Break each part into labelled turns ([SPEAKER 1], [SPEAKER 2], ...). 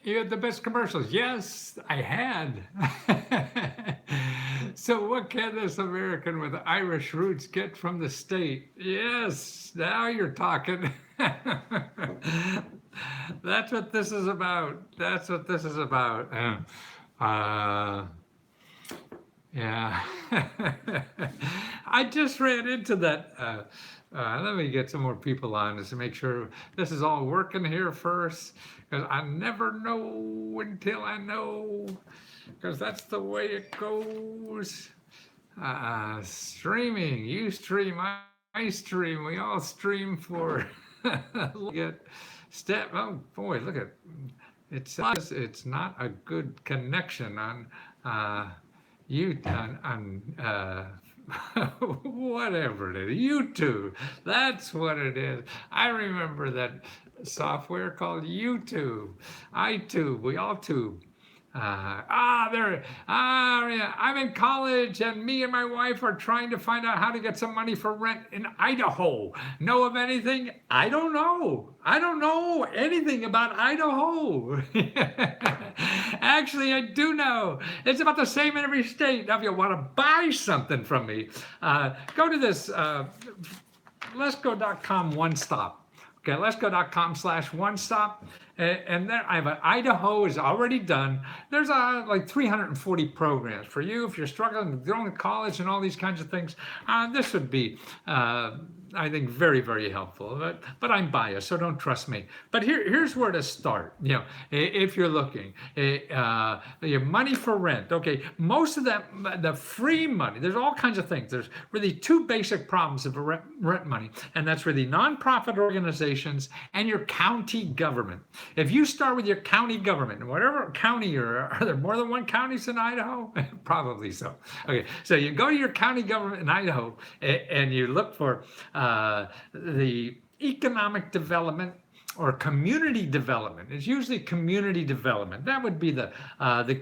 [SPEAKER 1] You had the best commercials. Yes, I had. So what can this American with Irish roots get from the state? Yes, now you're talking. That's what this is about. That's what this is about. Uh, yeah. I just ran into that. Let me get some more people on just to make sure this is all working here first, because I never know until I know, because that's the way it goes. Streaming, you stream, I stream, we all stream for get step. Oh boy, look at it's not a good connection on you whatever it is, YouTube. That's what it is. I remember that software called YouTube, iTube. We all tube. Yeah, I'm in college, and me and my wife are trying to find out how to get some money for rent in Idaho. Know of anything? I don't know. I don't know anything about Idaho. Actually, I do know. It's about the same in every state. Now, if you want to buy something from me, go to this letsgo.com one stop. Okay, letsgo.com/one stop. And there I have Idaho is already done. There's like 340 programs for you if you're struggling with going to college and all these kinds of things. This would be, I think, very, very helpful. But I'm biased, so don't trust me. But here's where to start. You know, if you're looking, your money for rent. Okay, most of that, the free money. There's all kinds of things. There's really two basic problems of rent money, and that's really nonprofit organizations and your county government. If you start with your county government, whatever county you're, are there more than one counties in Idaho? Probably so. Okay, so you go to your county government in Idaho and you look for the economic development or community development. It's usually community development. That would be the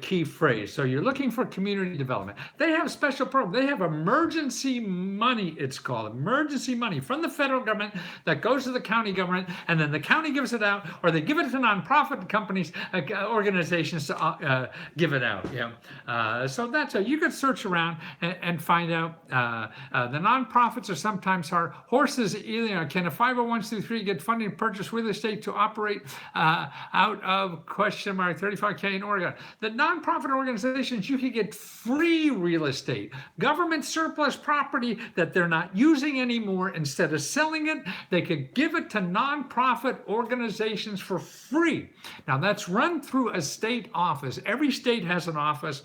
[SPEAKER 1] key phrase. So you're looking for community development. They have special programs. They have emergency money, it's called, emergency money from the federal government that goes to the county government, and then the county gives it out, or they give it to nonprofit companies, organizations to give it out. Yeah. So that's how you could search around and find out. The nonprofits are sometimes hard. Horses, can a 501c3 get funding to purchase real estate to operate out of $35K in Oregon? The nonprofit organizations, you can get free real estate, government surplus property that they're not using anymore. Instead of selling it, they could give it to nonprofit organizations for free. Now that's run through a state office. Every state has an office.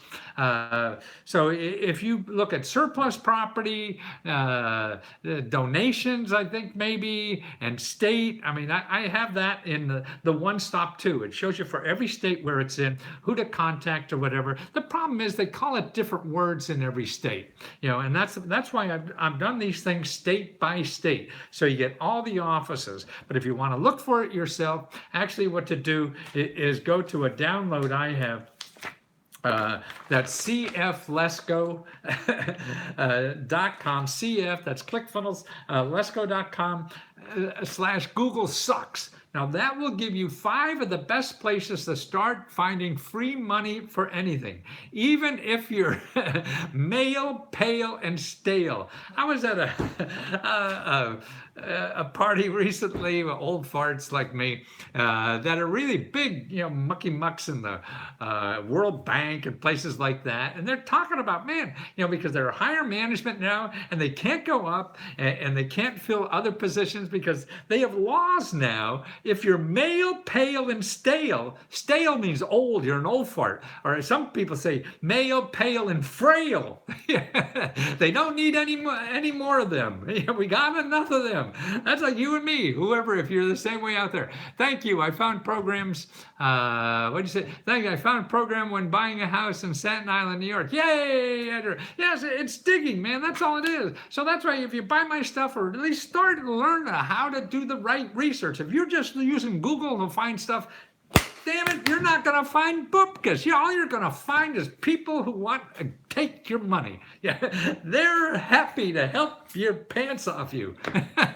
[SPEAKER 1] So if you look at surplus property, donations, I think maybe, and state, I mean, I have that in the one stop too. It shows you for every state where it's in, who to contact or whatever. The problem is they call it different words in every state, and that's why I've done these things state by state, so you get all the offices. But if you want to look for it yourself, actually what to do is go to a download I have. That's cflesco.com, CF, that's ClickFunnels, lesco.com/Google sucks. Now that will give you 5 of the best places to start finding free money for anything, even if you're male, pale, and stale. I was at a party recently with old farts like me that are really big, mucky mucks in the World Bank and places like that. And they're talking about, man, because they're higher management now and they can't go up and they can't fill other positions because they have laws now. If you're male, pale, and stale means old, you're an old fart. Or some people say male, pale, and frail. They don't need any more of them. We got enough of them. That's like you and me, whoever, if you're the same way out there. Thank you. I found programs. What'd you say? Thank you. I found a program when buying a house in Staten Island, New York. Yay, Andrew. Yes, it's digging, man. That's all it is. So that's why if you buy my stuff, or at least start to learn how to do the right research. If you're just using Google to find stuff, damn it, you're not going to find bupkis. All you're going to find is people who want to take your money. Yeah, they're happy to help your pants off you.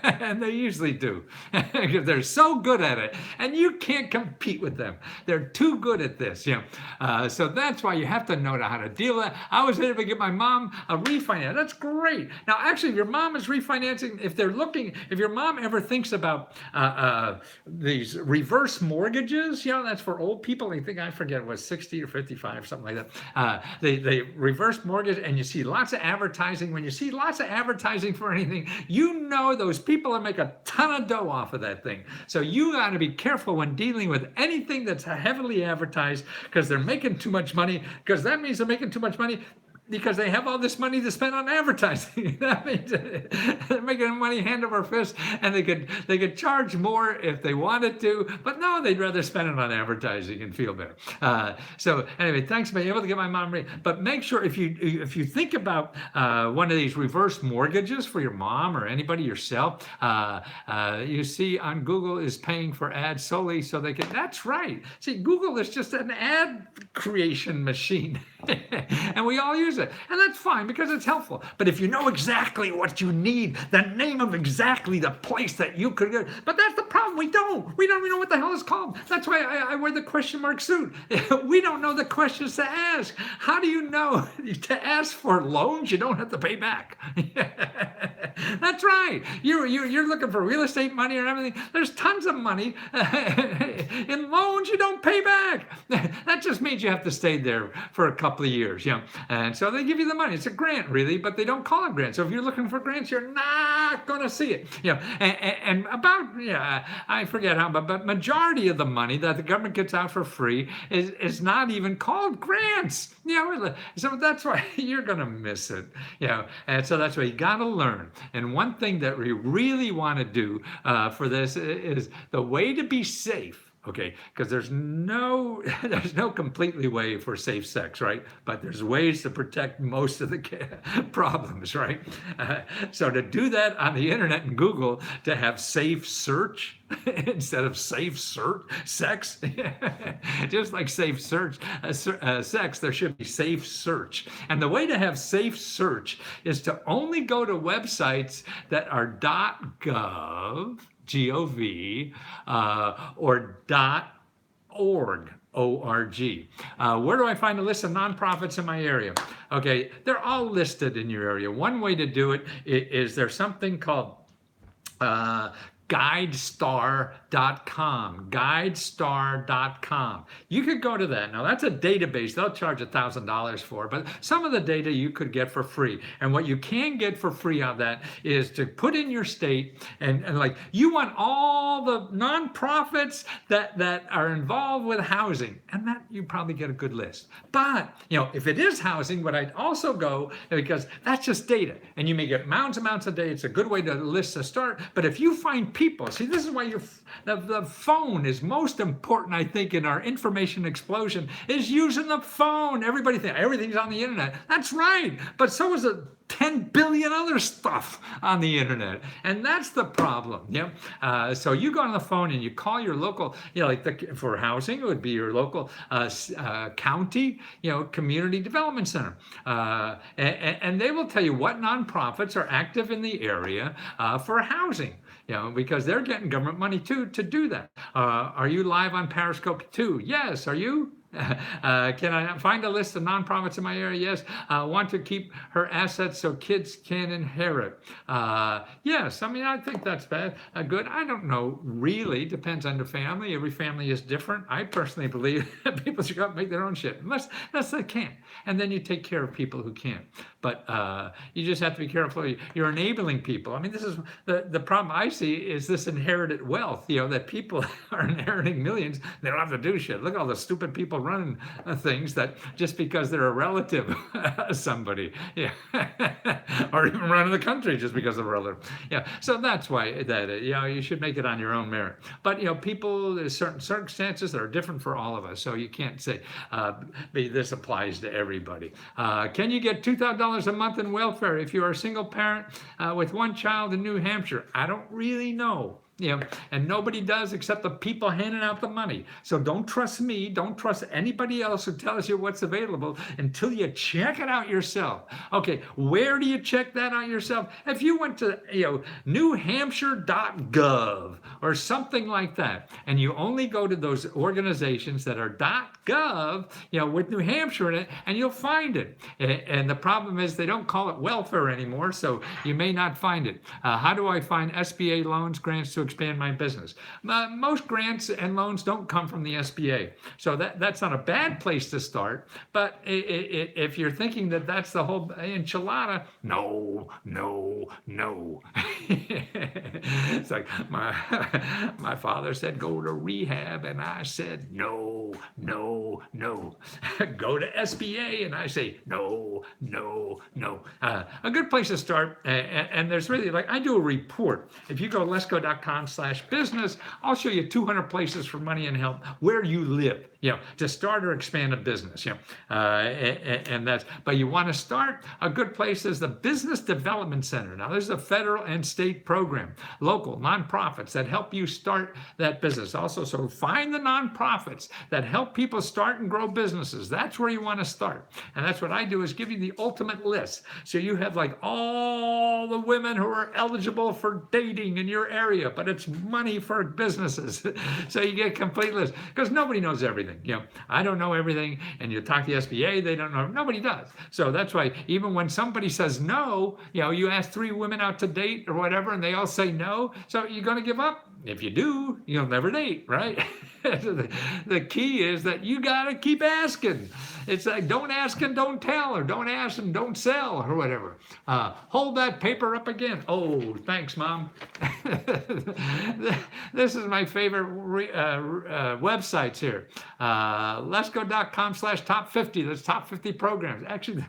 [SPEAKER 1] And they usually do. Because they're so good at it. And you can't compete with them. They're too good at this. So that's why you have to know how to deal with it. I was able to get my mom a refinance. That's great. Now, actually, if your mom is refinancing, if your mom ever thinks about these reverse mortgages, that's for old people. I forget it was 60 or 55, something like that. They reverse mortgage, and you see lots of advertising. When you see lots of advertising for anything, those people are making a ton of dough off of that thing. So you got to be careful when dealing with anything that's heavily advertised, because they're making too much money, because that means they're making too much money because they have all this money to spend on advertising. That means they're making money hand over fist, and they could charge more if they wanted to, but no, they'd rather spend it on advertising and feel better. So anyway, thanks for being able to get my mom ready. But make sure if you think about one of these reverse mortgages for your mom or anybody, yourself, you see on Google is paying for ads solely so they can. That's right. See, Google is just an ad creation machine. And we all use it. And that's fine because it's helpful. But if you know exactly what you need, the name of exactly the place that you could go. But that's the problem. We don't even know what the hell it's called. That's why I wear the question mark suit. We don't know the questions to ask. How do you know to ask for loans you don't have to pay back? That's right. You're looking for real estate money or everything. There's tons of money in loans you don't pay back. That just means you have to stay there for a couple of years, and so they give you the money. It's a grant, really, but they don't call it grant. So if you're looking for grants, you're not going to see it. And about I forget how, but majority of the money that the government gets out for free is not even called grants. So that's why you're going to miss it. And so that's why you got to learn. And one thing that we really want to do for this is the way to be safe. Okay, because there's no completely way for safe sex, right? But there's ways to protect most of the problems, right? So to do that on the internet and Google, to have safe search instead of safe sex, just like safe search sex, there should be safe search. And the way to have safe search is to only go to websites that are .gov, G-O-V, or .org, O-R-G. Where do I find a list of nonprofits in my area? Okay, they're all listed in your area. One way to do it is there's something called GuideStar.com, GuideStar.com. You could go to that. Now that's a database they'll charge $1,000 for, but some of the data you could get for free. And what you can get for free on that is to put in your state and like you want all the nonprofits that are involved with housing, and that you probably get a good list. But if it is housing, what I'd also go, because that's just data, and you may get mounds and mounds of data. It's a good way to list to start. But if you find people, see, this is why the phone is most important, I think, in our information explosion, is using the phone. Everybody thinks everything's on the internet. That's right. But so is 10 billion other stuff on the internet. And that's the problem. So you go on the phone and you call your local, for housing, it would be your local county, community development center. And they will tell you what nonprofits are active in the area for housing. Because they're getting government money too to do that. Are you live on Periscope too? Yes. Are you? Can I find a list of nonprofits in my area? Yes. Want to keep her assets so kids can inherit? Yes. I think that's bad. Good. I don't know. Really depends on the family. Every family is different. I personally believe that people should go out and make their own shit unless they can't. And then you take care of people who can't. But you just have to be careful. You're enabling people. This is the problem I see is this inherited wealth. That people are inheriting millions. They don't have to do shit. Look at all the stupid people running things that just because they're a relative of somebody, or even running the country just because of a relative. So that's why that you should make it on your own merit. But people, there's certain circumstances that are different for all of us. So you can't say this applies to everybody. Can you get $2,000 a month in welfare if you are a single parent with one child in New Hampshire? I don't really know. And nobody does except the people handing out the money. So don't trust me. Don't trust anybody else who tells you what's available until you check it out yourself. Okay, where do you check that out yourself? If you went to newhampshire.gov or something like that, and you only go to those organizations that are .gov, with New Hampshire in it, and you'll find it. And the problem is they don't call it welfare anymore, so you may not find it. How do I find SBA loans, grants to expand my business? Most grants and loans don't come from the SBA, so that's not a bad place to start. But if you're thinking that that's the whole enchilada, no. It's like my father said, go to rehab, and I said, no. Go to SBA, and I say, no. A good place to start, and there's really, I do a report. If you go to letsgo.com/business, I'll show you 200 places for money and help where you live, to start or expand a business, and that's, but you want to start, a good place is the Business Development Center. Now, there's a federal and state program, local nonprofits that help you start that business. Also, so find the nonprofits that help people start and grow businesses. That's where you want to start. And that's what I do, is give you the ultimate list. So you have all the women who are eligible for dating in your area, but it's money for businesses. So you get a complete list, because nobody knows everything. I don't know everything, and you talk to the SBA, they don't know. Nobody does. So that's why even when somebody says no, you ask 3 women out to date or whatever, and they all say no. So you're going to give up? If you do, you'll never date, right? The key is that you got to keep asking. It's like, don't ask and don't tell, or don't ask and don't sell, or whatever. Hold that paper up again. Oh, thanks, Mom. This is my favorite websites here. letsgo.com/top50. That's top 50 programs. Actually,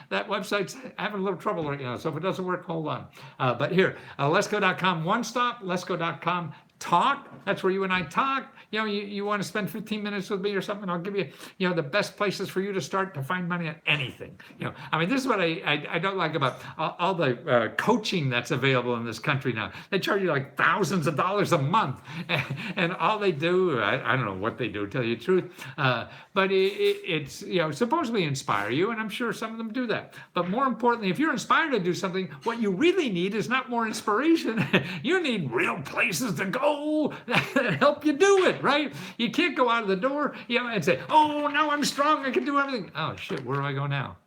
[SPEAKER 1] that website's having a little trouble right now, so if it doesn't work, hold on. But here, letsgo.com one stop, letsgo.com talk. That's where you and I talk. You want to spend 15 minutes with me or something, I'll give you, the best places for you to start to find money on anything. This is what I don't like about all the coaching that's available in this country now. They charge you thousands of dollars a month, and all they do, I don't know what they do, to tell you the truth, but it's supposedly inspire you, and I'm sure some of them do that. But more importantly, if you're inspired to do something, what you really need is not more inspiration. You need real places to go that help you do it. Right? You can't go out of the door, and say, oh, now I'm strong, I can do everything. Oh, shit, where do I go now?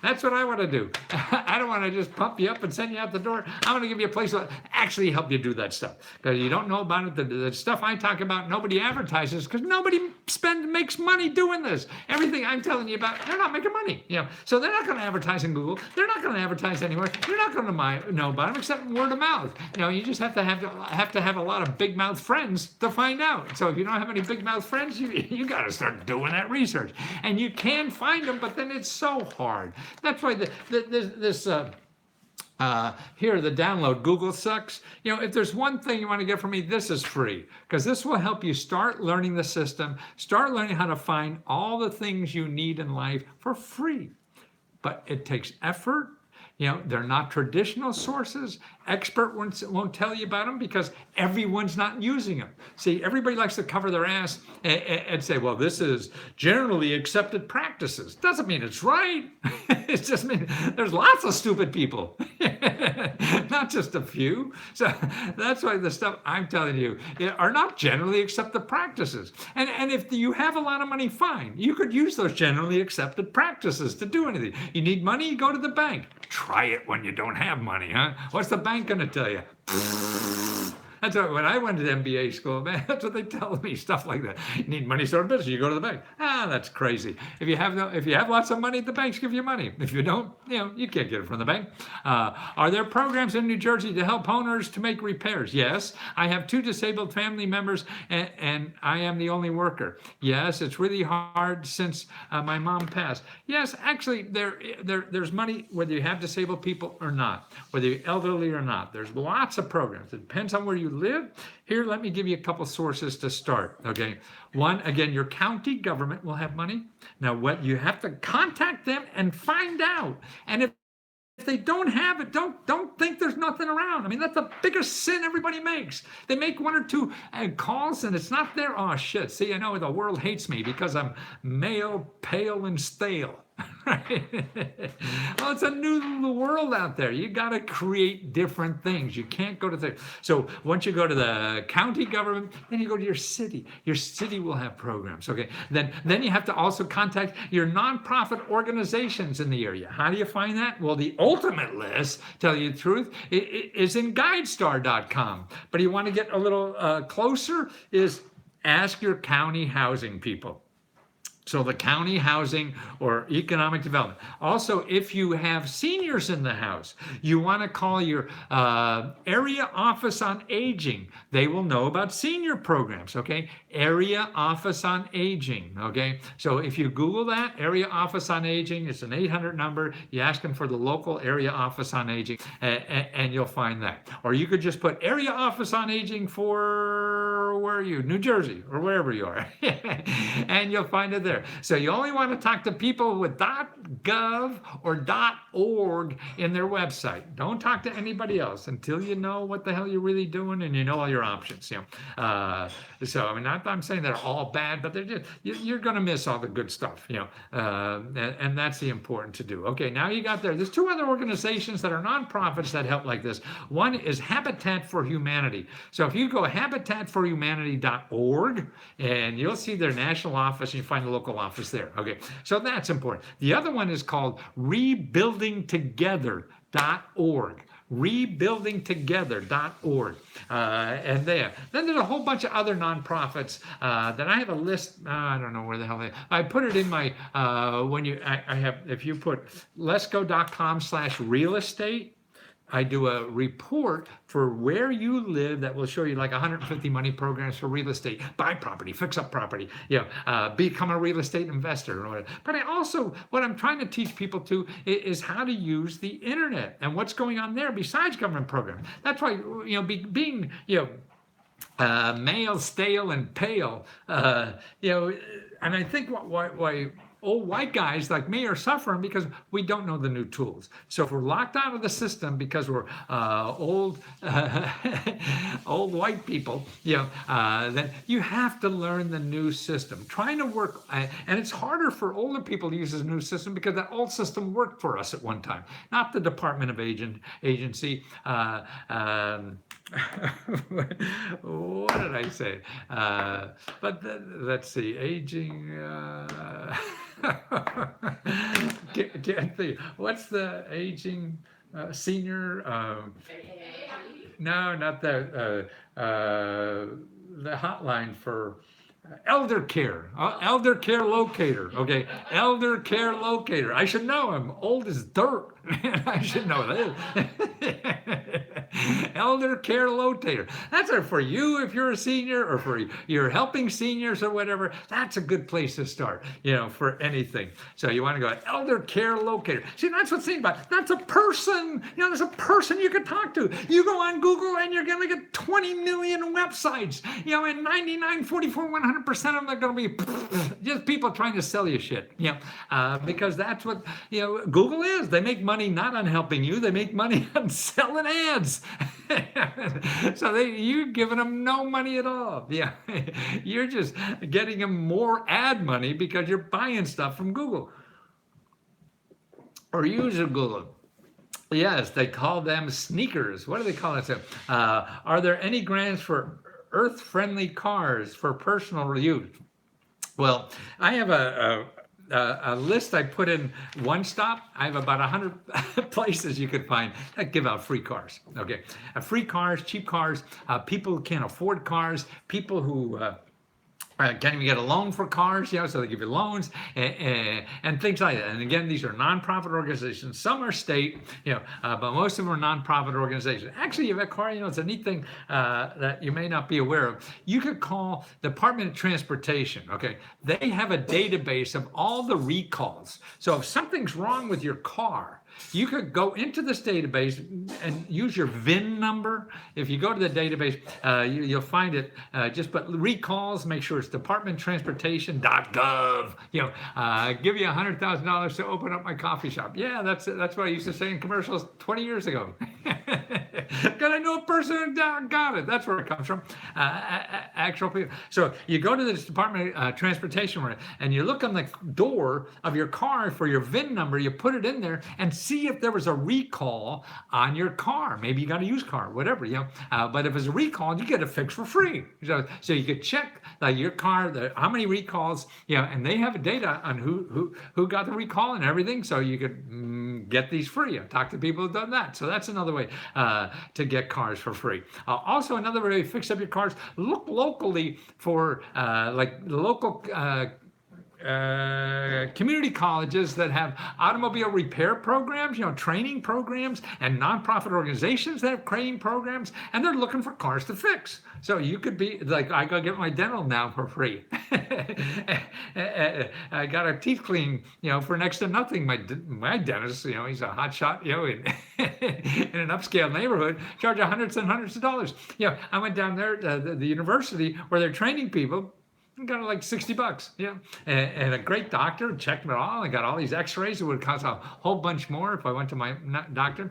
[SPEAKER 1] That's what I want to do. I don't want to just pump you up and send you out the door. I want to give you a place that actually help you do that stuff. Because you don't know about it. The stuff I talk about, nobody advertises, because nobody makes money doing this. Everything I'm telling you about, they're not making money. So they're not going to advertise in Google. They're not going to advertise anywhere. You're not going to know about them except word of mouth. You just have to have a lot of big mouth friends to find out. So if you don't have any big mouth friends, you got to start doing that research. And you can find them, but then it's so hard. That's why here, the download, Google sucks. If there's one thing you want to get from me, this is free, because this will help you start learning the system, start learning how to find all the things you need in life for free. But it takes effort. They're not traditional sources. Expert won't tell you about them because everyone's not using them. See, everybody likes to cover their ass and say, well, this is generally accepted practices. Doesn't mean it's right. It just means there's lots of stupid people, not just a few. So that's why the stuff I'm telling you are not generally accepted practices. And if you have a lot of money, fine. You could use those generally accepted practices to do anything. You need money, you go to the bank. Try it when you don't have money, huh? What's the bank going to tell you? That's what, when I went to MBA school, man, that's what they tell me, stuff like that. You need money to start a business, you go to the bank. That's crazy. If you have lots of money, the banks give you money. If you don't, you can't get it from the bank. Are there programs in New Jersey to help owners to make repairs? Yes. I have 2 disabled family members, and I am the only worker. Yes, it's really hard since my mom passed. Yes, actually, there's money whether you have disabled people or not, whether you're elderly or not. There's lots of programs. It depends on where you live. Here, let me give you a couple sources to start. Okay. One, again, your county government will have money. Now, what you have to contact them and find out. And if if they don't have it, don't think there's nothing around. I mean, that's the biggest sin everybody makes. They make one or two calls and it's not there. Oh shit! See, I know the world hates me because I'm male, pale, and stale. Right? Well, it's a new world out there. You got to create different things. You can't go to the. So once you go to the county government, then you go to your city. Your city will have programs. Okay. Then you have to also contact your nonprofit organizations in the area. How do you find that? Well, the ultimate list, tell you the truth, is in GuideStar.com. But you want to get a little closer? Is ask your county housing people. So the county housing or economic development. Also, if you have seniors in the house, you want to call your area office on aging. They will know about senior programs, okay? Area office on aging, okay? So if you Google that, area office on aging, it's an 800 number. You ask them for the local area office on aging and you'll find that. Or you could just put area office on aging for, where are you? New Jersey or wherever you are. And you'll find it there. So you only want to talk to people with .gov or .org in their website. Don't talk to anybody else until you know what the hell you're really doing and you know all your options. So I mean, not that I'm saying they're all bad, but they're just you're going to miss all the good stuff. And that's the important to do. Okay, now you got there's two other organizations that are nonprofits that help like this. One is Habitat for Humanity. So if you go habitatforhumanity.org and you'll see their national office and you find the local office there. Okay, so that's important. The other one is called rebuildingtogether.org. rebuildingtogether.org. And then there's a whole bunch of other nonprofits that I have a list. I don't know where the hell I put it in my if you put letsgo.com/real estate. I do a report for where you live that will show you like 150 money programs for real estate. Buy property, fix up property, become a real estate investor. Or whatever. But I also, what I'm trying to teach people to is how to use the internet and what's going on there besides government programs. That's why, being male, stale, and pale, and I think why old white guys like me are suffering because we don't know the new tools. So if we're locked out of the system because we're old old white people, then you have to learn the new system. Trying to work, and it's harder for older people to use this new system because that old system worked for us at one time, not the Department of Agency. What did I say? Let's see, aging. What's the aging senior? No, not the hotline for elder care. Elder care locator. Okay, elder care locator. I should know. I'm old as dirt. I should know that. Elder care locator. That's for you if you're a senior or for you're helping seniors or whatever. That's a good place to start, for anything. So you want to go elder care locator. See, that's what's saying about. That's a person. There's a person you can talk to. You go on Google and you're going to get 20 million websites. And 99, 44, 100% of them are going to be just people trying to sell you shit. Because that's what Google is. They make money not on helping you. They make money on selling ads. So you're giving them no money at all. You're just getting them more ad money because you're buying stuff from Google or using Google. Yes, they call them sneakers. What do they call it? Are there any grants for earth-friendly cars for personal use? Well, I have a list I put in One Stop. I have about 100 places you could find that give out free cars. Okay, free cars, cheap cars, people who can't afford cars, people who can't even get a loan for cars, so they give you loans and things like that. And again, these are nonprofit organizations. Some are state, but most of them are nonprofit organizations. Actually, you have a car, it's a neat thing that you may not be aware of. You could call the Department of Transportation, okay? They have a database of all the recalls. So if something's wrong with your car, You could go into this database and use your VIN number. If you go to the database, you'll find it. Just put recalls. Make sure it's departmenttransportation.gov. Give you $100,000 to open up my coffee shop. Yeah, that's what I used to say in commercials 20 years ago. Because I know a person who got it. That's where it comes from. Actual people. So you go to this Department of Transportation and you look on the door of your car for your VIN number. You put it in there and see if there was a recall on your car. Maybe you got a used car, whatever. But if it's a recall, you get it fixed for free. So you could check your car, how many recalls. And they have data on who got the recall and everything. So you could get these free. I've talked to people who've done that. So that's another way to get cars for free. Also, another way to fix up your cars, look locally for local community colleges that have automobile repair programs, training programs, and nonprofit organizations that have training programs, and they're looking for cars to fix. So you could be like, I go get my dental now for free. I got our teeth cleaned, for next to nothing. My dentist, he's a hot shot, in an upscale neighborhood, charge hundreds and hundreds of dollars. I went down there to the university where they're training people. Got like $60, and a great doctor checked it all. I got all these X-rays. It would cost a whole bunch more if I went to my doctor.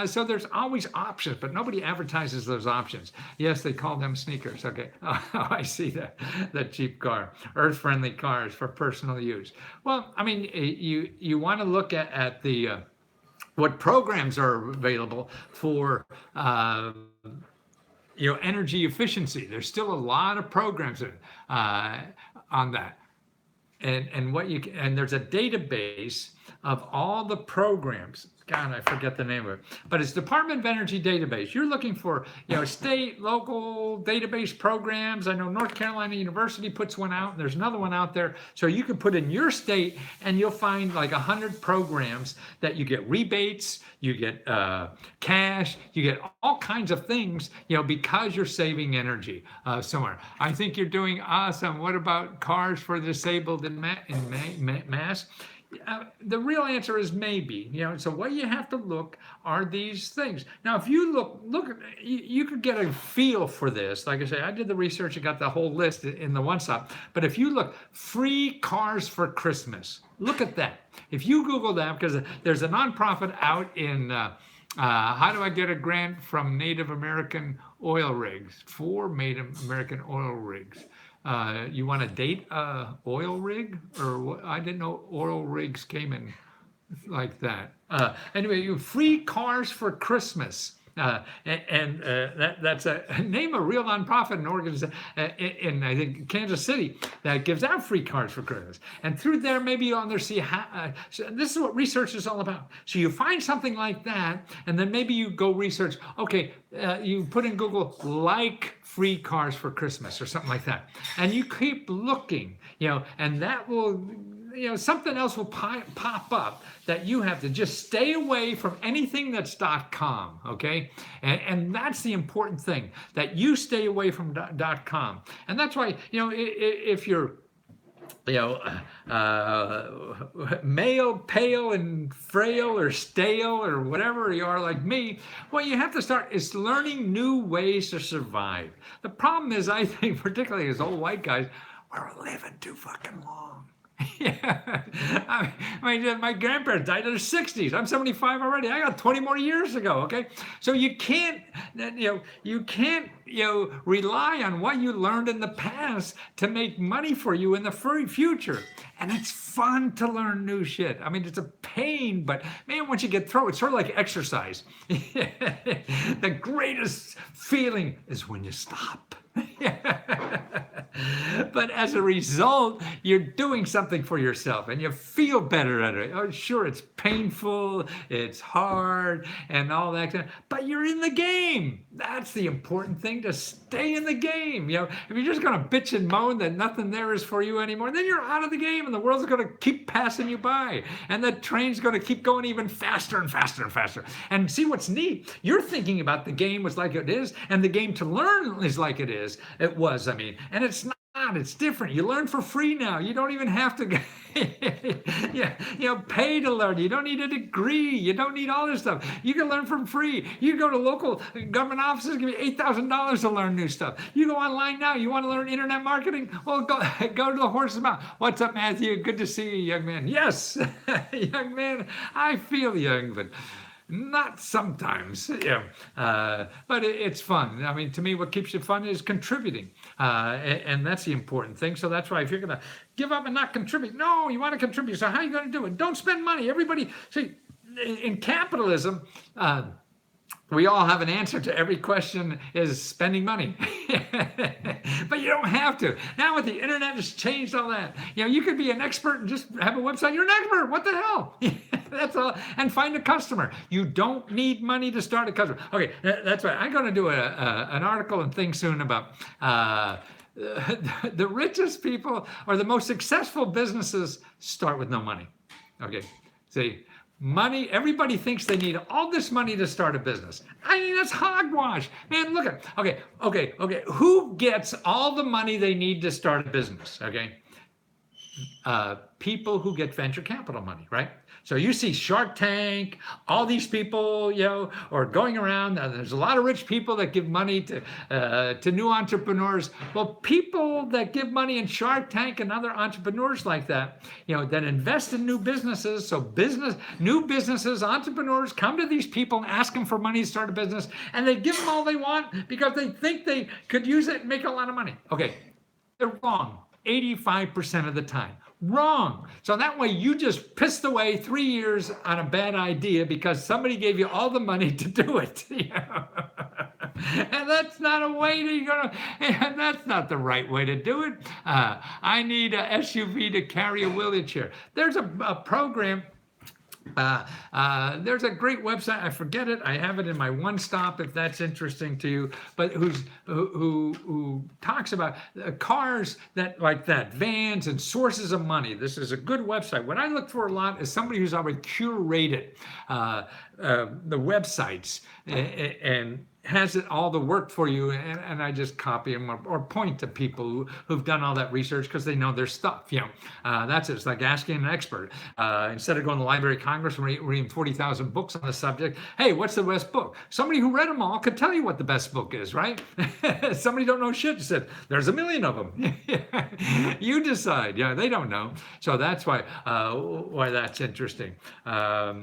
[SPEAKER 1] So there's always options, but nobody advertises those options. Yes, they call them sneakers. Okay, I see that. The cheap car, earth-friendly cars for personal use. Well, I mean, you want to look at the what programs are available for. Energy efficiency. There's still a lot of programs on that, and there's a database of all the programs. God, I forget the name of it, but it's Department of Energy database. You're looking for, state, local database programs. I know North Carolina University puts one out, and there's another one out there. So you can put in your state, and you'll find like 100 programs that you get rebates, you get cash, you get all kinds of things, because you're saving energy somewhere. I think you're doing awesome. What about cars for disabled in Mass? The real answer is maybe. So what you have to look are these things. Now, if you look, you could get a feel for this. Like I say, I did the research and got the whole list in the one stop. But if you look, free cars for Christmas, look at that. If you Google that, because there's a nonprofit out in, how do I get a grant from Native American oil rigs, for Native American oil rigs? You want to date a oil rig, or what? I didn't know oil rigs came in like that. Anyway, you free cars for Christmas. That's name a real nonprofit and organization in I think Kansas City that gives out free cars for Christmas. And through there, maybe you'll understand how. So this is what research is all about. So you find something like that, and then maybe you go research. Okay, you put in Google like free cars for Christmas or something like that, and you keep looking, and that will. Something else will pop up that you have to just stay away from anything that's .com, okay? And that's the important thing, that you stay away from .com. And that's why, if you're, male, pale, and frail, or stale, or whatever you are like me, what you have to start is learning new ways to survive. The problem is, I think, particularly as old white guys, we're living too fucking long. Yeah, I mean, my grandparents died in their 60s. I'm 75 already. I got 20 more years to go. Okay, so you can't rely on what you learned in the past to make money for you in the future. And it's fun to learn new shit. I mean, it's a pain, but man, once you get through it, it's sort of like exercise. The greatest feeling is when you stop. But as a result, you're doing something for yourself and you feel better at it. Oh, sure, it's painful, it's hard, and all that, but you're in the game. That's the important thing, to stay in the game. If you're just going to bitch and moan that nothing there is for you anymore, then you're out of the game, and the world's going to keep passing you by, and the train's going to keep going even faster and faster and faster. And see what's neat? You're thinking about the game was like it is, and the game to learn is like it was, and it's not It's different. You learn for free now. You don't even have to yeah, pay to learn. You don't need a degree. You don't need all this stuff. You can learn for free. You go to local government offices, give you $8,000 to learn new stuff. You go online now. You want to learn internet marketing? Well, go to the horse's mouth. What's up, Matthew? Good to see you, young man. Yes, young man. I feel young, but not sometimes, but it's fun. I mean, to me, what keeps it fun is contributing, and that's the important thing. So that's why if you're going to give up and not contribute, no, you want to contribute. So how are you going to do it? Don't spend money. Everybody, see, in capitalism, we all have an answer to every question is spending money. But you don't have to. Now with the internet, it's changed all that. You could be an expert and just have a website. You're an expert. What the hell? That's all. And find a customer. You don't need money to start a customer. Okay, that's right. I'm going to do an article and thing soon about the richest people or the most successful businesses start with no money. Okay, see. Money, everybody thinks they need all this money to start a business. I mean, that's hogwash. Man, look at, okay. Who gets all the money they need to start a business, okay? People who get venture capital money, right? So you see Shark Tank, all these people, are going around. There's a lot of rich people that give money to new entrepreneurs. Well, people that give money in Shark Tank and other entrepreneurs like that, that invest in new businesses. So new businesses, entrepreneurs come to these people and ask them for money to start a business, and they give them all they want because they think they could use it and make a lot of money. Okay, they're wrong 85% of the time. Wrong. So that way you just pissed away 3 years on a bad idea because somebody gave you all the money to do it. And that's not a way and that's not the right way to do it. I need a SUV to carry a wheelchair. There's a program. There's a great website. I forget it. I have it in my one stop if that's interesting to you. But who talks about cars like that, vans and sources of money. This is a good website. What I look for a lot is somebody who's already curated the websites and has it all the work for you, and I just copy them or point to people who've done all that research because they know their stuff. That's it. It's like asking an expert. Instead of going to the Library of Congress and reading 40,000 books on the subject, hey, what's the best book? Somebody who read them all could tell you what the best book is, right? Somebody don't know shit said, there's a million of them. You decide. They don't know. So that's why that's interesting. I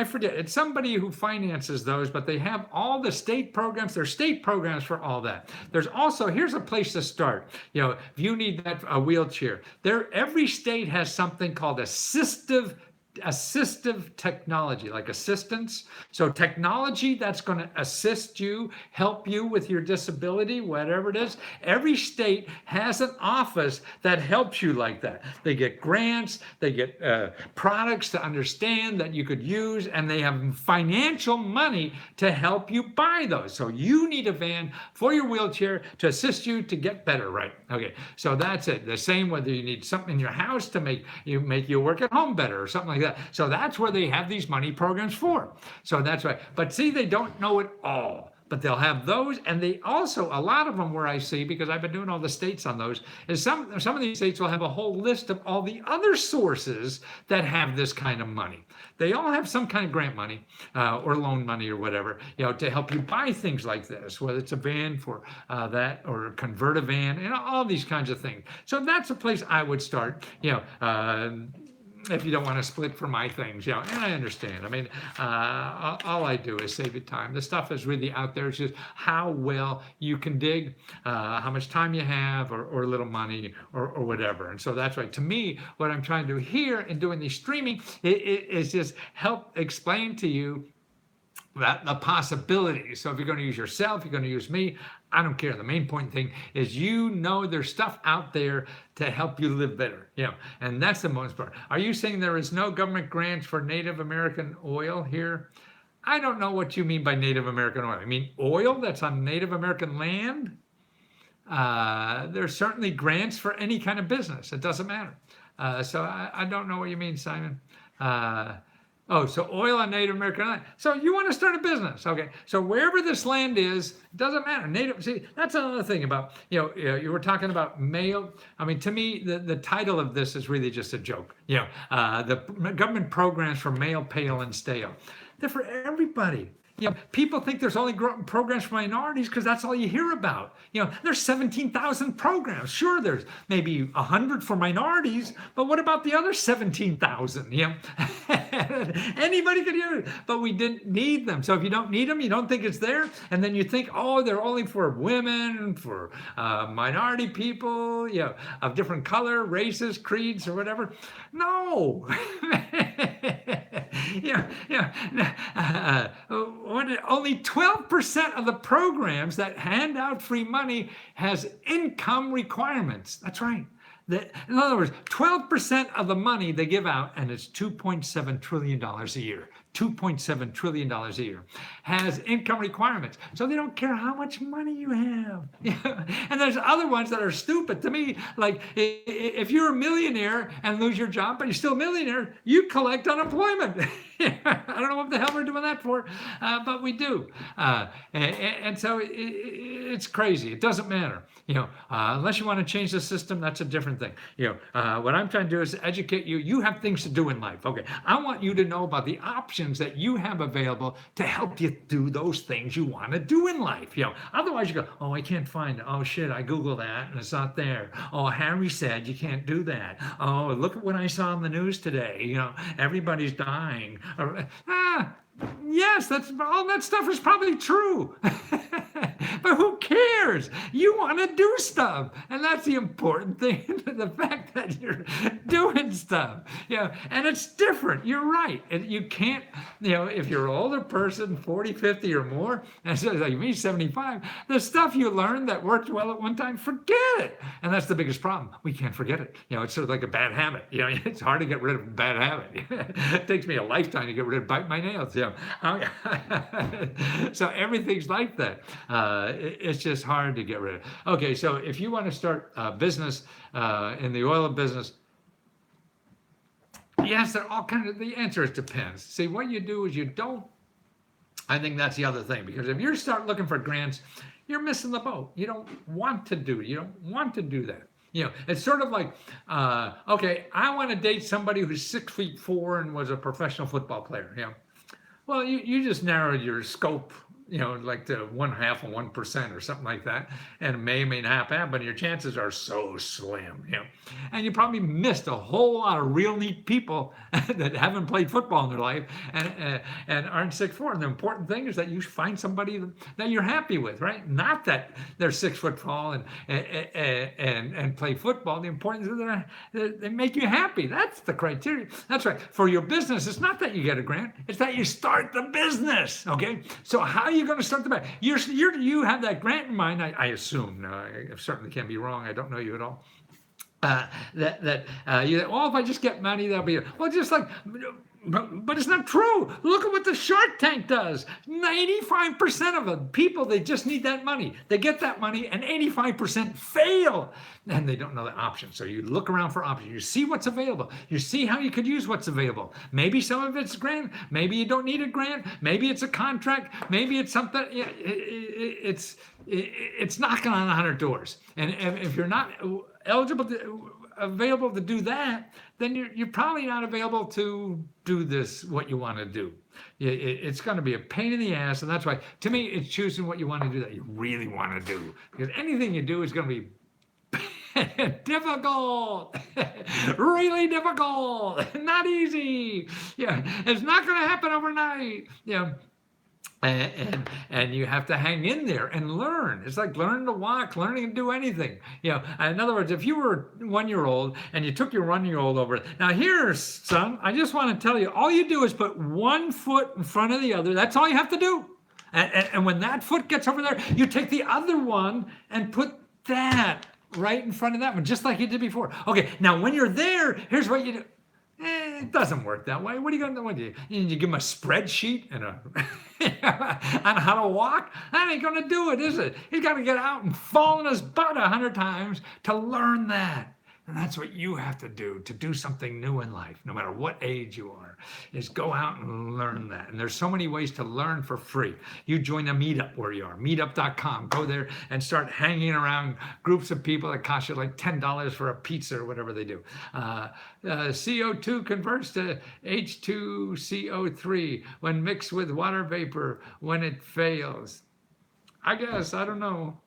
[SPEAKER 1] forget. It's somebody who finances those, but they have all the state programs. There's state programs for all that. There's also, here's a place to start. If you need a wheelchair, every state has something called assistive technology, like assistance. So technology that's going to assist you, help you with your disability, whatever it is. Every state has an office that helps you like that. They get grants, they get products to understand that you could use, and they have financial money to help you buy those. So you need a van for your wheelchair to assist you to get better, right? Okay, so that's it. The same whether you need something in your house to make you work at home better or something like that. So that's where they have these money programs for. So that's right. But see, they don't know it all. But they'll have those, and they also, a lot of them where I see, because I've been doing all the states on those, is some of these states will have a whole list of all the other sources that have this kind of money. They all have some kind of grant money or loan money or whatever, to help you buy things like this, whether it's a van for that or convert a van, and all these kinds of things. So that's a place I would start, if you don't want to split for my things, and I understand. I mean, all I do is save you time. The stuff is really out there. It's just how well you can dig, how much time you have, or a little money, or whatever. And so that's right. To me, what I'm trying to do here in doing these streaming is just help explain to you that the possibilities. So if you're going to use yourself, you're going to use me, I don't care. The main point thing is there's stuff out there to help you live better. And that's the most part. Are you saying there is no government grants for Native American oil here? I don't know what you mean by Native American oil. I mean oil that's on Native American land? There's certainly grants for any kind of business. It doesn't matter. So I don't know what you mean, Simon. Oh, so oil on Native American land. So you want to start a business, okay? So wherever this land is, it doesn't matter. Native. See, that's another thing about you were talking about male. I mean, to me, the title of this is really just a joke. The government programs for male, pale, and stale. They're for everybody. People think there's only programs for minorities because that's all you hear about. There's 17,000 programs. Sure, there's maybe 100 for minorities, but what about the other 17,000? Anybody could use it, but we didn't need them. So if you don't need them, you don't think it's there, and then you think, oh, they're only for women, for minority people, of different color, races, creeds, or whatever. No. Only 12% of the programs that hand out free money has income requirements. That's right. In other words, 12% of the money they give out, and it's $2.7 trillion a year, $2.7 trillion a year, has income requirements. So they don't care how much money you have. And there's other ones that are stupid to me. Like if you're a millionaire and lose your job, but you're still a millionaire, you collect unemployment. I don't know what the hell we're doing that for, but we do. And so it's crazy. It doesn't matter. Unless you want to change the system, that's a different thing. What I'm trying to do is educate you. You have things to do in life. Okay. I want you to know about the options that you have available to help you do those things you want to do in life. Otherwise you go, oh, I can't find it. Oh shit, I Googled that and it's not there. Oh, Harry said you can't do that. Oh, look at what I saw on the news today. Everybody's dying. Yes, all that stuff is probably true. But who cares? You want to do stuff. And that's the important thing. The fact that you're doing stuff. And it's different. You're right. And you can't, if you're an older person, 40, 50 or more, and so like me, 75, the stuff you learned that worked well at one time, forget it. And that's the biggest problem. We can't forget it. It's sort of like a bad habit. It's hard to get rid of a bad habit. It takes me a lifetime to get rid of bite my nails. So everything's like that. It's just hard to get rid of. Okay, so if you want to start a business in the oil business, yes, there are all kinds of. The answer is depends. See, what you do is you don't. I think that's the other thing, because if you start looking for grants, you're missing the boat. You don't want to do it. You don't want to do that. It's sort of like, okay, I want to date somebody who's 6'4" and was a professional football player. Well, you just narrowed your scope, like to 1/2 of 1% or something like that, and it may not happen, but your chances are so slim, And you probably missed a whole lot of real neat people that haven't played football in their life and aren't 6'4". And the important thing is that you find somebody that you're happy with, right? Not that they're 6 foot tall and play football. The important thing is that they make you happy. That's the criteria. That's right. For your business, it's not that you get a grant; it's that you start the business. Okay. So how are you going to start the business? You have that grant in mind, I assume. I certainly can't be wrong. I don't know you at all. If I just get money, that'll be it. Well, just like, but it's not true. Look at what the Shark Tank does. 95% of the people, they just need that money. They get that money, and 85% fail, and they don't know the options. So you look around for options. You see what's available. You see how you could use what's available. Maybe some of it's grant. Maybe you don't need a grant. Maybe it's a contract. Maybe it's something. It's knocking on 100 doors. And if you're not available to do that, then you're probably not available to do what you want to do. It's going to be a pain in the ass, and that's why, to me, it's choosing what you want to do that you really want to do. Because anything you do is going to be difficult, really difficult, not easy. It's not going to happen overnight. And you have to hang in there and learn. It's like learning to walk, learning to do anything. In other words, if you were a 1-year-old and you took your 1-year-old over, now here, son, I just want to tell you, all you do is put one foot in front of the other. That's all you have to do. And when that foot gets over there, you take the other one and put that right in front of that one, just like you did before. Okay, now when you're there, here's what you do. It doesn't work that way. What are you going to do? You give him a spreadsheet and on how to walk? That ain't going to do it, is it? He's got to get out and fall on his butt 100 times to learn that. And that's what you have to do something new in life, no matter what age you are, is go out and learn that. And there's so many ways to learn for free. You join a meetup where you are, meetup.com. Go there and start hanging around groups of people that cost you like $10 for a pizza or whatever they do. CO2 converts to H2CO3 when mixed with water vapor when it fails. I guess, I don't know.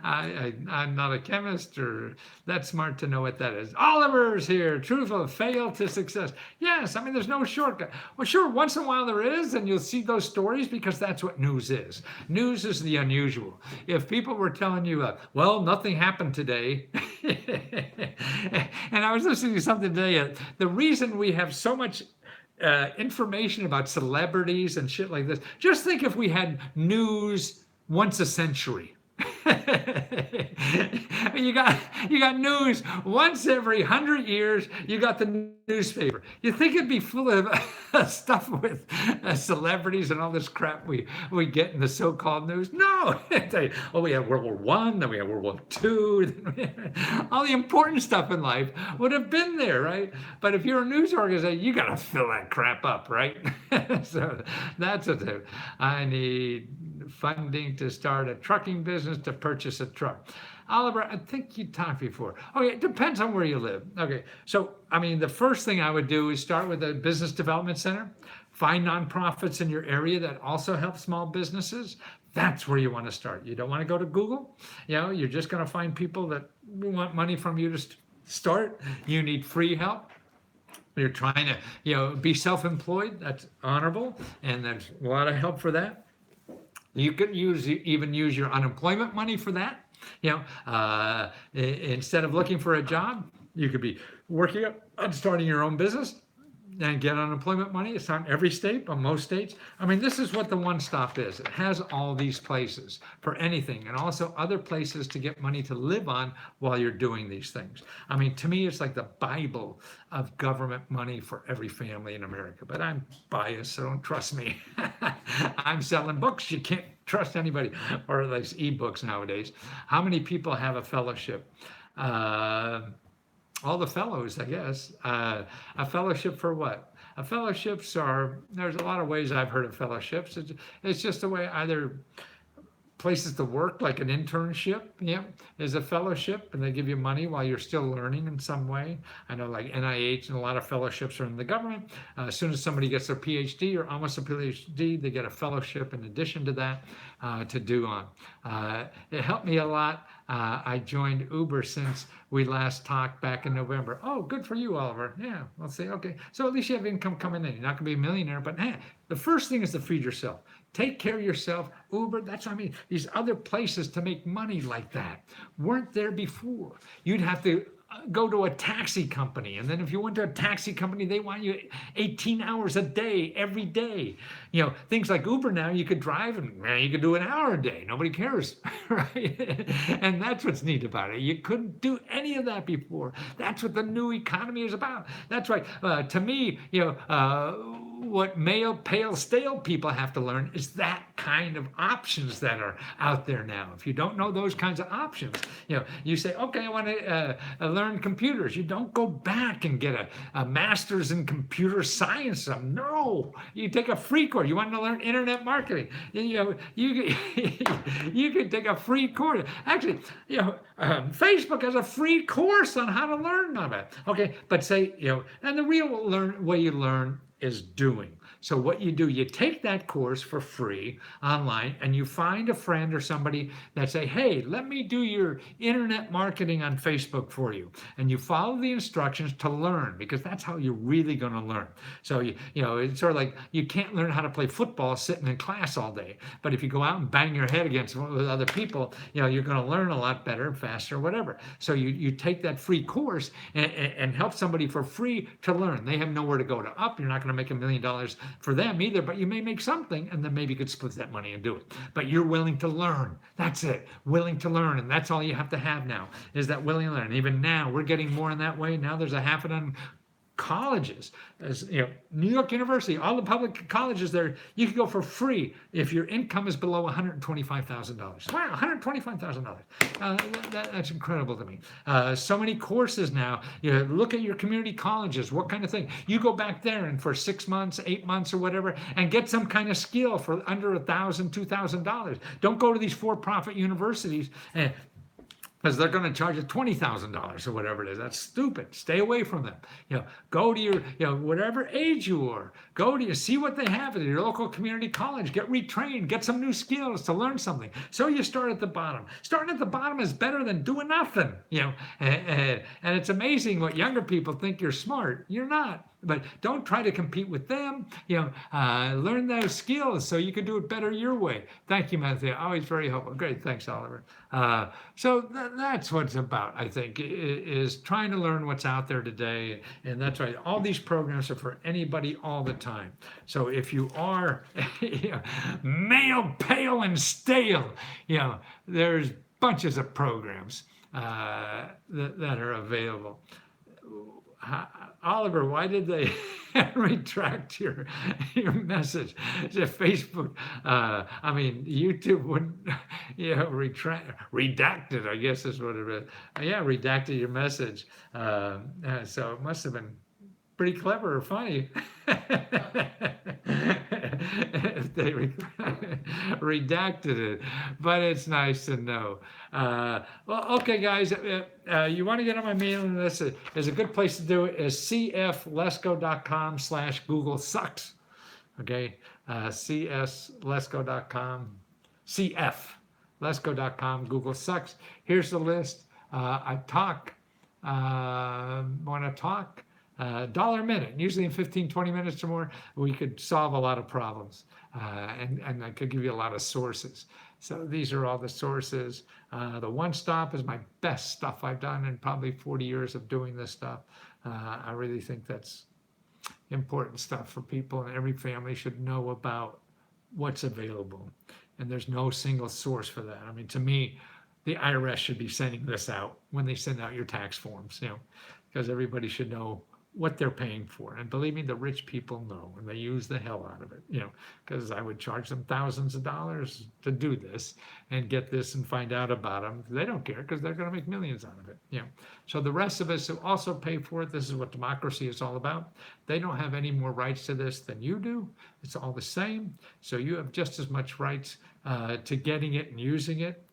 [SPEAKER 1] I'm not a chemist or that smart to know what that is. Oliver's here, truth of fail to success. Yes, I mean, there's no shortcut. Well, sure, once in a while there is, and you'll see those stories because that's what news is. News is the unusual. If people were telling you, well, nothing happened today, and I was listening to something today, the reason we have so much information about celebrities and shit like this. Just think if we had news once a century. you got news once every 100 years. You got the newspaper. You think it'd be full of stuff with celebrities and all this crap we get in the so-called news? No. We have World War One, then we have World War II. All the important stuff in life would have been there, right? But if you're a news organization, you got to fill that crap up, right? So that's what I need funding to start a trucking business to purchase a truck. Oliver, I think you talked before. Okay, it depends on where you live. Okay, so I mean, the first thing I would do is start with a business development center. Find nonprofits in your area that also help small businesses. That's where you want to start. You don't want to go to Google. You're just going to find people that want money from you to start. You need free help. You're trying to, be self-employed. That's honorable, and there's a lot of help for that. You could even use your unemployment money for that. Instead of looking for a job, you could be working on starting your own business and get unemployment money. It's on every state, on most states. I mean, this is what the One Stop is. It has all these places for anything, and also other places to get money to live on while you're doing these things. I mean, to me, it's like the Bible of government money for every family in America. But I'm biased, so don't trust me. I'm selling books. You can't trust anybody, or at least ebooks nowadays. How many people have a fellowship? All the fellows, I guess. A fellowship for what? Fellowships there's a lot of ways I've heard of fellowships. It's just a way, either places to work, like an internship, is a fellowship, and they give you money while you're still learning in some way. I know like NIH and a lot of fellowships are in the government. As soon as somebody gets their PhD or almost a PhD, they get a fellowship in addition to that to do on. It helped me a lot. I joined Uber since we last talked back in November. Oh, good for you, Oliver. Yeah, let's see. Okay. So at least you have income coming in. You're not going to be a millionaire, but the first thing is to feed yourself. Take care of yourself. Uber, that's what I mean. These other places to make money like that weren't there before. You'd have to go to a taxi company, and then if you went to a taxi company, they want you 18 hours a day, every day. Things like Uber now, you could drive and you could do an hour a day. Nobody cares, right? And that's what's neat about it. You couldn't do any of that before. That's what the new economy is about. That's right. To me, what male, pale, stale people have to learn is that kind of options that are out there now. If you don't know those kinds of options, you say, okay, I want to learn computers. You don't go back and get a master's in computer science. No, you take a free course. You want to learn internet marketing. You could take a free course. Actually, Facebook has a free course on how to learn on it. Okay, but say, and the real way you learn is doing. So what you do, you take that course for free online, and you find a friend or somebody that say, hey, let me do your internet marketing on Facebook for you. And you follow the instructions to learn, because that's how you're really going to learn. So, it's sort of like you can't learn how to play football sitting in class all day. But if you go out and bang your head against other people, you're going to learn a lot better, faster, whatever. So you take that free course and help somebody for free to learn. They have nowhere to go to up. You're not going to make $1 million for them either, but you may make something, and then maybe you could split that money and do it. But you're willing to learn. That's it. Willing to learn. And that's all you have to have now, is that willing to learn. Even now, we're getting more in that way. Now there's a half a dozen colleges, as New York University, all the public colleges there, you can go for free if your income is below $125,000. Wow, $125,000. That's incredible to me. So many courses now. Look at your community colleges. What kind of thing? You go back there and for 6 months, 8 months, or whatever, and get some kind of skill for under $1,000, $2,000. Don't go to these for-profit universities and because they're going to charge you $20,000 or whatever it is. That's stupid. Stay away from them. Go to your, whatever age you are. Go to see what they have at your local community college. Get retrained. Get some new skills to learn something. So you start at the bottom. Starting at the bottom is better than doing nothing. And it's amazing what younger people think you're smart. You're not. But don't try to compete with them. Learn those skills so you can do it better your way. Thank you, Matthew. Always very helpful. Great. Thanks, Oliver. So that's what it's about, I think, is trying to learn what's out there today. And that's right. All these programs are for anybody all the time. So if you are male, pale, and stale, there's bunches of programs that are available. Oliver, why did they retract your message? Facebook, YouTube wouldn't, redacted, I guess is what it is. Redacted your message. So it must have been pretty clever or funny if they redacted it, but it's nice to know. Well, okay, guys, you want to get on my mailing list, is a good place to do it is cflesko.com/Google sucks. Okay, cflesko.com, cflesko.com, Google sucks. Here's the list. I want to talk. $1 a minute, usually in 15, 20 minutes or more, we could solve a lot of problems. And I could give you a lot of sources. So these are all the sources. The One Stop is my best stuff I've done in probably 40 years of doing this stuff. I really think that's important stuff for people, and every family should know about what's available. And there's no single source for that. I mean, to me, the IRS should be sending this out when they send out your tax forms, because everybody should know what they're paying for. And believe me, the rich people know, and they use the hell out of it, because I would charge them thousands of dollars to do this and get this and find out about them. They don't care because they're going to make millions out of it. So the rest of us who also pay for it, this is what democracy is all about. They don't have any more rights to this than you do. It's all the same. So you have just as much rights to getting it and using it.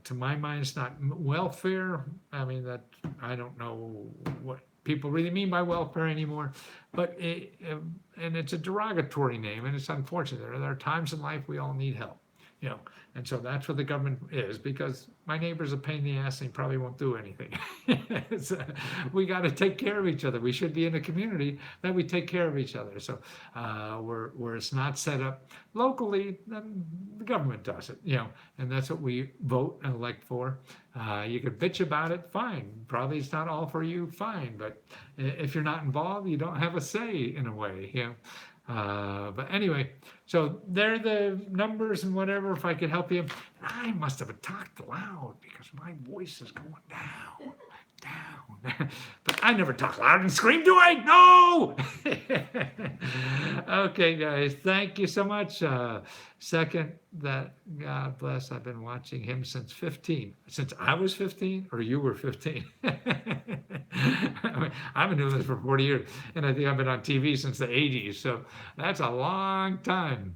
[SPEAKER 1] To my mind, it's not welfare. I mean, that I don't know what people really mean by welfare anymore, but and it's a derogatory name, and it's unfortunate. There are times in life we all need help, and so that's what the government is, because my neighbor's a pain in the ass and he probably won't do anything. We got to take care of each other. We should be in a community that we take care of each other. So where it's not set up locally, then the government does it, and that's what we vote and elect for. You could bitch about it, fine. Probably it's not all for you, fine. But if you're not involved, you don't have a say in a way, But anyway, so they're the numbers and whatever, if I could help you. I must have talked loud because my voice is going down. But I never talk loud and scream, do I? No! Okay, guys, thank you so much. Second, that God bless, I've been watching him since 15. Since I was 15 or you were 15? I've been doing this for 40 years, and I think I've been on TV since the 80s, so that's a long time.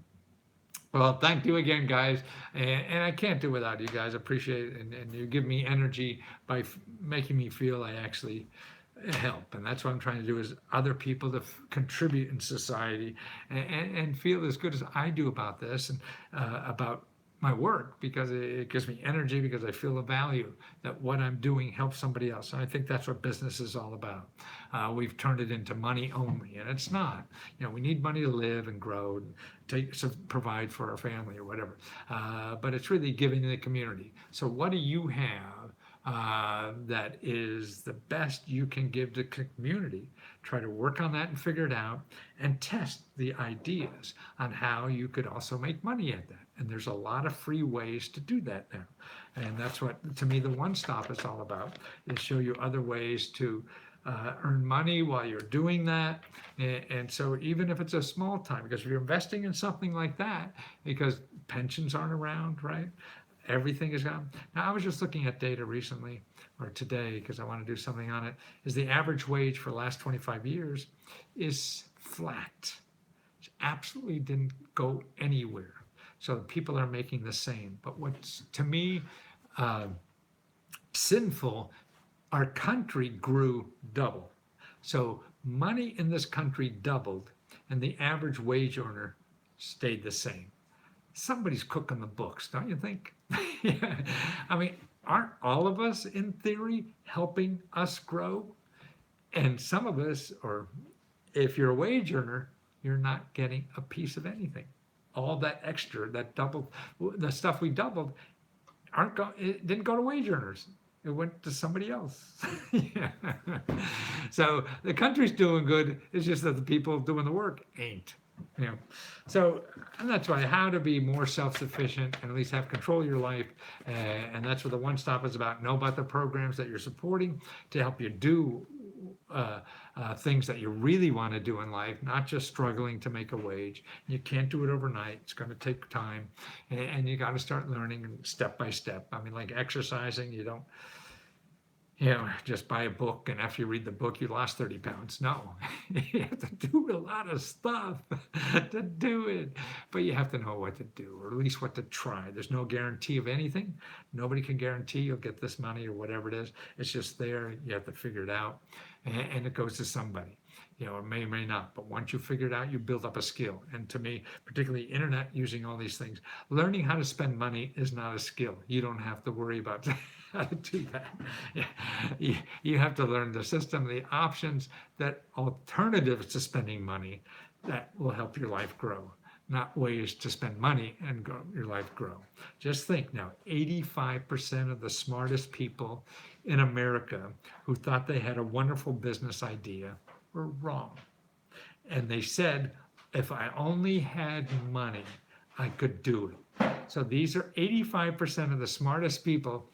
[SPEAKER 1] Well, thank you again, guys. And I can't do without you guys. Appreciate it. And you give me energy by making me feel I actually help. And that's what I'm trying to do, is other people to contribute in society and feel as good as I do about this and about my work, because it gives me energy, because I feel the value that what I'm doing helps somebody else. And I think that's what business is all about. We've turned it into money only, and it's not. We need money to live and grow and provide for our family or whatever. But it's really giving to the community. So what do you have that is the best you can give to the community? Try to work on that and figure it out, and test the ideas on how you could also make money at that. And there's a lot of free ways to do that now. And that's what, to me, the One Stop is all about, is show you other ways to earn money while you're doing that. And so even if it's a small time, because if you're investing in something like that, because pensions aren't around, right? Everything is gone. Now, I was just looking at data recently or today because I want to do something on it. Is the average wage for the last 25 years is flat. It absolutely didn't go anywhere. So people are making the same. But what's to me uh, sinful, our country grew double. So money in this country doubled, and the average wage earner stayed the same. Somebody's cooking the books, don't you think? Yeah. I mean, aren't all of us, in theory, helping us grow? And some of us, or if you're a wage earner, you're not getting a piece of anything. All that extra, that doubled, the stuff we doubled, it didn't go to wage earners. It went to somebody else. Yeah. So the country's doing good. It's just that the people doing the work ain't. You know, so and that's why how to be more self-sufficient and at least have control of your life, and that's what the one stop is about. Know about the programs that you're supporting to help you do things that you really want to do in life, not just struggling to make a wage. You can't do it overnight. It's going to take time, and you got to start learning step by step. I mean, like exercising, you don't just buy a book and after you read the book, you lost 30 pounds. No, you have to do a lot of stuff to do it, but you have to know what to do, or at least what to try. There's no guarantee of anything. Nobody can guarantee you'll get this money or whatever it is. It's just there. You have to figure it out, and it goes to somebody. Or may or may not. But once you figure it out, you build up a skill. And to me, particularly internet, using all these things, learning how to spend money is not a skill. You don't have to worry about how to do that. You have to learn the system, the options, that alternatives to spending money that will help your life grow, not ways to spend money and your life grow. Just think now, 85% of the smartest people in America who thought they had a wonderful business idea were wrong. And they said, if I only had money, I could do it. So these are 85% of the smartest people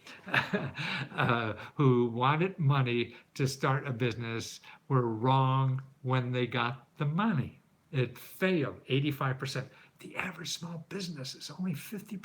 [SPEAKER 1] who wanted money to start a business were wrong when they got the money. It failed, 85%. The average small business is only 50%.